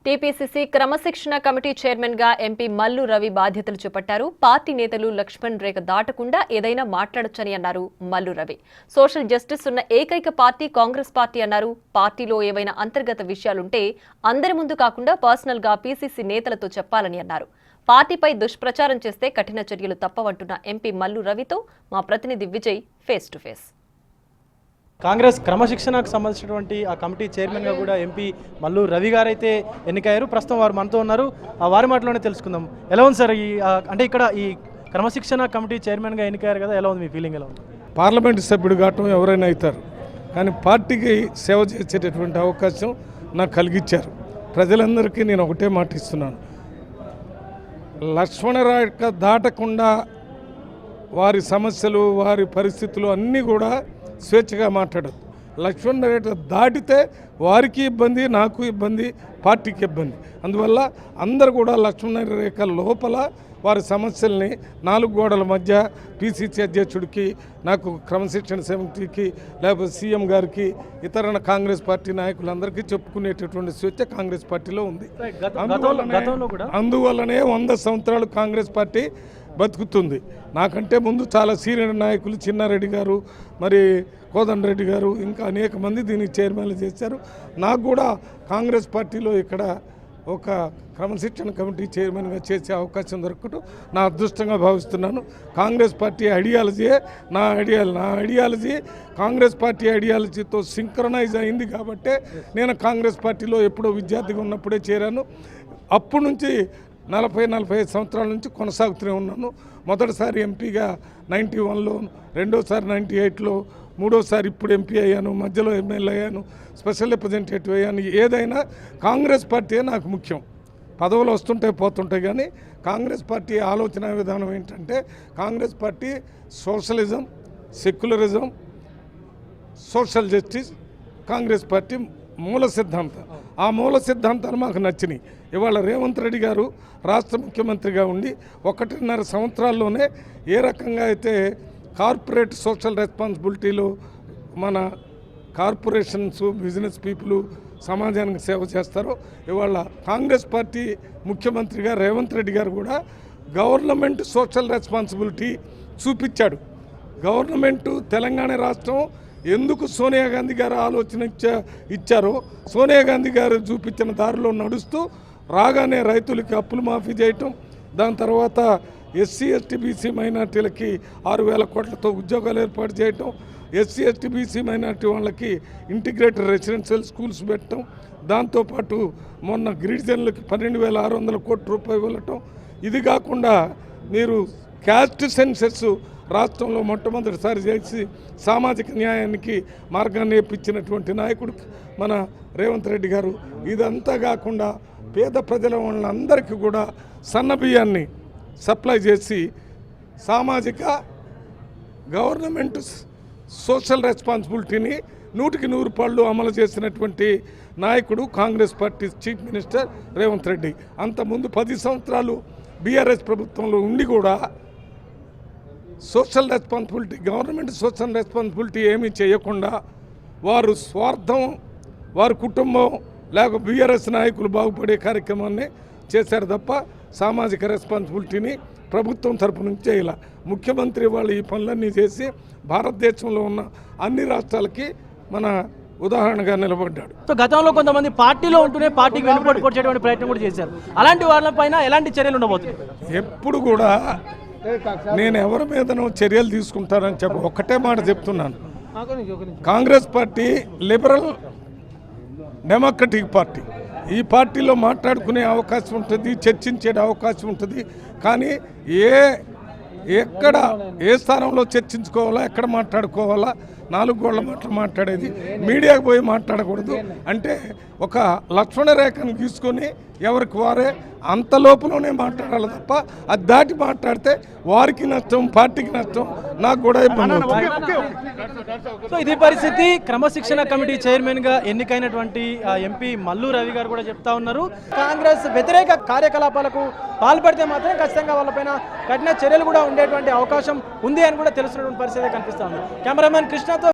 TPCC క్రమశిక్షణ committee chairman గా MP Mallu Ravi బాధ్యతలు చేపట్టారు. పార్టీ నేతలు లక్ష్మణ్ రేఖ దాటకుండా ఏదైనా మాట్లాడొచ్చని అన్నారు మల్లు రవి. సోషల్ జస్టిస్ ఉన్న ఏకైక పార్టీ కాంగ్రెస్ పార్టీ అన్నారు. పార్టీలో ఏవైనా అంతర్గత విషయాలుంటే అందరి ముందు కాకుండా పర్సనల్ గా పీసీసీ నేతలతో చెప్పాలని అన్నారు. పార్టీపై దుష్ప్రచారం చేస్తే కఠిన చర్యలు తప్పవంటున్న ఎంపీ మల్లు రవితో మా ప్రతినిధి Vijay face to face. Congress క్రమశిక్షణకు సంబంధించినటువంటి ఆ కమిటీ చైర్మన్గా కూడా ఎంపీ మల్లు రవి గారు అయితే ఎన్నికయ్యారు. ప్రస్తుతం వారు మనతో ఉన్నారు. వారి మాటలోనే తెలుసుకుందాం. ఎలా ఉంది సార్ అంటే ఇక్కడ ఈ క్రమశిక్షణ కమిటీ చైర్మన్గా ఎన్నికయ్యారు కదా, ఎలా ఉంది మీ ఫీలింగ్? ఎలా ఉంది? పార్లమెంటు సభ్యుడు కావటం ఎవరైనా అవుతారు, కానీ పార్టీకి సేవ చేసేటటువంటి అవకాశం నాకు కలిగించారు. ప్రజలందరికీ నేను ఒకటే మాట ఇస్తున్నాను, లక్ష్మణరేఖ దాటకుండా వారి సమస్యలు వారి పరిస్థితులు అన్నీ కూడా స్వేచ్ఛగా మాట్లాడదు. లక్ష్మణరేఖ దాటితే వారికి ఇబ్బంది, నాకు ఇబ్బంది, పార్టీకి ఇబ్బంది. అందువల్ల అందరూ కూడా లక్ష్మణరేఖ లోపల వారి సమస్యల్ని నాలుగు గోడల మధ్య పీసీసీ అధ్యక్షుడికి, నాకు క్రమశిక్షణ సమితికి, లేకపోతే సీఎం గారికి, ఇతర కాంగ్రెస్ పార్టీ నాయకులందరికీ చెప్పుకునేటటువంటి స్వేచ్ఛ కాంగ్రెస్ పార్టీలో ఉంది. అందువల్లనే 100 సంవత్సరాలు కాంగ్రెస్ పార్టీ బతుకుతుంది. నాకంటే ముందు చాలా సీనియర్ నాయకులు చిన్నారెడ్డి గారు, మరి కోదండరెడ్డి గారు, ఇంకా అనేక మంది దీనికి చైర్మన్లు చేశారు. నాకు కూడా కాంగ్రెస్ పార్టీలో ఇక్కడ ఒక క్రమశిక్షణ కమిటీ చైర్మన్గా చేసే అవకాశం దొరకటం నా అదృష్టంగా భావిస్తున్నాను. కాంగ్రెస్ పార్టీ ఐడియాలజీయే నా ఐడియాలజీ కాంగ్రెస్ పార్టీ ఐడియాలజీతో సింక్రనైజ్ అయింది కాబట్టే నేను కాంగ్రెస్ పార్టీలో ఎప్పుడో విద్యార్థిగా ఉన్నప్పుడే చేరాను. అప్పటి నుంచి 40-45 సంవత్సరాల నుంచి కొనసాగుతూనే ఉన్నాను. మొదటిసారి ఎంపీగా 91లో, రెండోసారి 98లో, మూడోసారి ఇప్పుడు ఎంపీ అయ్యాను, మధ్యలో ఎమ్మెల్యే అయ్యాను, స్పెషల్ రిప్రజెంటేటివ్ అయ్యాను. ఏదైనా కాంగ్రెస్ పార్టీయే నాకు ముఖ్యం. పదవులు వస్తుంటాయి పోతుంటాయి, కానీ కాంగ్రెస్ పార్టీ ఆలోచన విధానం ఏంటంటే Congress party socialism, secularism, social justice Congress party మూల సిద్ధాంతం. ఆ మూల సిద్ధాంతాలు మాకు నచ్చినాయి. ఇవాళ రేవంత్ రెడ్డి గారు రాష్ట్ర ముఖ్యమంత్రిగా ఉండి 1.5 సంవత్సరాల్లోనే ఏ రకంగా అయితే కార్పొరేట్ సోషల్ రెస్పాన్సిబిలిటీలు మన కార్పొరేషన్స్, బిజినెస్ పీపుల్ సమాజానికి సేవ చేస్తారో, ఇవాళ కాంగ్రెస్ పార్టీ ముఖ్యమంత్రిగా రేవంత్ రెడ్డి గారు కూడా గవర్నమెంట్ సోషల్ రెస్పాన్సిబిలిటీ చూపించాడు. గవర్నమెంటు తెలంగాణ రాష్ట్రం ఎందుకు సోనియా గాంధీ గారు ఆలోచన ఇచ్చారో, సోనియా గాంధీ గారు చూపించిన దారిలో నడుస్తూ రాగానే రైతులకి అప్పులు మాఫీ చేయటం, దాని తర్వాత ఎస్సీ ఎస్టీ బీసీ మైనార్టీలకి 6,000 కోట్లతో ఉద్యోగాలు ఏర్పాటు చేయటం, ఎస్సీ ఎస్టీ బీసీ మైనార్టీ వాళ్ళకి ఇంటిగ్రేటెడ్ రెసిడెన్షియల్ స్కూల్స్ పెట్టడం, దాంతోపాటు మొన్న గిరిజనులకి 12,600 కోట్ల రూపాయలు ఇవ్వటం. ఇది కాకుండా మీరు క్యాస్ట్ సెన్సెస్ రాష్ట్రంలో మొట్టమొదటిసారి చేసి సామాజిక న్యాయానికి మార్గాన్ని ఇప్పించినటువంటి నాయకుడు మన రేవంత్ రెడ్డి గారు. ఇదంతా కాకుండా పేద ప్రజల వాళ్ళందరికీ కూడా సన్నబియ్యాన్ని సప్లై చేసి సామాజిక గవర్నమెంట్ సోషల్ రెస్పాన్సిబిలిటీని 100% అమలు చేసినటువంటి నాయకుడు Congress party chief minister Revanth Reddy. అంతకుముందు 10 సంవత్సరాలు బీఆర్ఎస్ ప్రభుత్వంలో ఉండి కూడా social responsibility, government social responsibility ఏమీ చేయకుండా వారు స్వార్థం, వారి కుటుంబం లేక బీఆర్ఎస్ నాయకులు బాగుపడే కార్యక్రమాన్ని చేశారు తప్ప సామాజిక రెస్పాన్సిబిలిటీని ప్రభుత్వం తరపు నుంచి చేయాల. ముఖ్యమంత్రి వాళ్ళు ఈ పనులన్నీ చేసి భారతదేశంలో ఉన్న అన్ని రాష్ట్రాలకి మన ఉదాహరణగా నిలబడ్డాడు. సో గతంలో కొంతమంది పార్టీలో ఉంటూనే పార్టీకి వెనుకబడి కొట్టేటువంటి ప్రయత్నం కూడా చేశారు. అలాంటి వాళ్ళపైన ఎలాంటి చర్యలు ఉండబోతున్నాయి? ఎప్పుడు కూడా నేను ఎవరి మీదనో చర్యలు తీసుకుంటానని ఒక్కటే మాట చెప్తున్నాను. Congress party liberal democratic party. ఈ పార్టీలో మాట్లాడుకునే అవకాశం ఉంటుంది, చర్చించే అవకాశం ఉంటుంది. కానీ ఎక్కడ ఏ స్థానంలో చర్చించుకోవాలా, ఎక్కడ మాట్లాడుకోవాలా, 4 గోళ్ల మాటలు మాట్లాడేది, మీడియాకు పోయి మాట్లాడకూడదు. అంటే ఒక లక్ష్మణరేఖను తీసుకొని ఎవరికి వారే అంత లోపలనే మాట్లాడాలి తప్ప అది దాటి మాట్లాడితే వారికి నష్టం, పార్టీకి నష్టం, నాకు కూడా ఇబ్బంది అవుతుంది. సో ఇది పరిస్థితి. క్రమశిక్షణ కమిటీ చైర్మన్గా ఎన్నికైనటువంటి ఎంపీ మల్లు రవి గారు కూడా చెప్తా ఉన్నారు, కాంగ్రెస్ వ్యతిరేక కార్యకలాపాలకు పాల్పడితే మాత్రం ఖచ్చితంగా వాళ్ళపైన కఠిన చర్యలు కూడా ఉండేటువంటి అవకాశం ఉంది అని కూడా తెలుస్తున్నటువంటి పరిస్థితి కనిపిస్తోంది. కెమెరామెన్ కృష్ణతో